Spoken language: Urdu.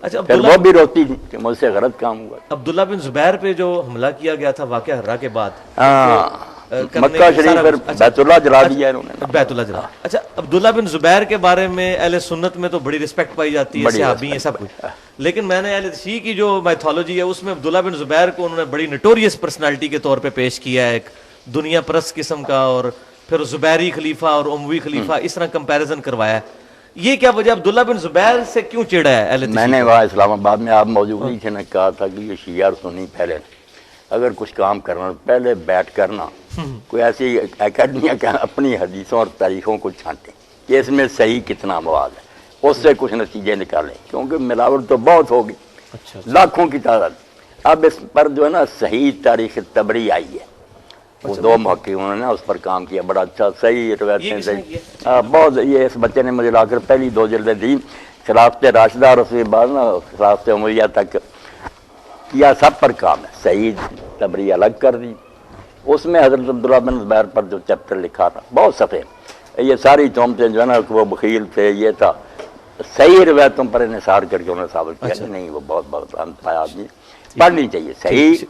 اچھا، پھر وہ بھی روتی تھی کہ مجھ سے غلط کام ہوا. عبداللہ بن زبیر پہ جو حملہ کیا گیا تھا واقعہ ہررا کے بعد، مکہ شریف پر بیت اللہ جلا دیا انہوں نے. بیت اللہ جلا. اچھا، عبداللہ بن زبیر کے بارے میں اہل سنت میں تو بڑی رسپیکٹ پائی جاتی ہے، صحابی ہیں سب کچھ، لیکن میں نے اہل شیعہ کی جو میتھولوجی ہے اس میں عبداللہ بن زبیر کو انہوں نے بڑی نٹوریس پرسنالٹی کے طور پہ پیش کیا ہے، ایک دنیا پرست قسم کا، اور پھر زبیری خلیفہ اور اموی خلیفہ اس طرح کمپیریزن کروایا ہے. یہ کیا وجہ عبداللہ بن زبیر سے کیوں چڑھا ہے اہل؟ میں نے وہاں اسلام آباد میں آپ موجود نہیں تھے، نے کہا تھا کہ یہ شیعہ اور سنی پہلے اگر کچھ کام کرنا پہلے بیٹھ کرنا کوئی ایسی اکیڈمیاں کہ اپنی حدیثوں اور تاریخوں کو چھانٹیں کہ اس میں صحیح کتنا مواد ہے، اس سے کچھ نتیجے نکالیں، کیونکہ ملاوٹ تو بہت ہوگی، لاکھوں کی تعداد. اب اس پر جو ہے نا صحیح تاریخ طبری آئی ہے، وہ دو محققوں نے اس پر کام کیا، بڑا اچھا صحیح روایتیں صحیح بہت. یہ اس بچے نے مجھے لا کر پہلی 2 جلدیں دی، خلافت راشدہ اور اس کے بعد نا خلافت عمریہ تک کیا، سب پر کام ہے. صحیح طبری الگ کر دی، اس میں حضرت عبداللہ بن زبیر پر جو چیپٹر لکھا تھا بہت صفحے، یہ ساری تہمتیں جو ہے نا کہ وہ بخیل تھے، یہ تھا، صحیح روایتوں پر انحصار کر کے انہوں نے ثابت کیا کہ نہیں وہ بہت بہت پایا آدمی. پڑھنی چاہیے صحیح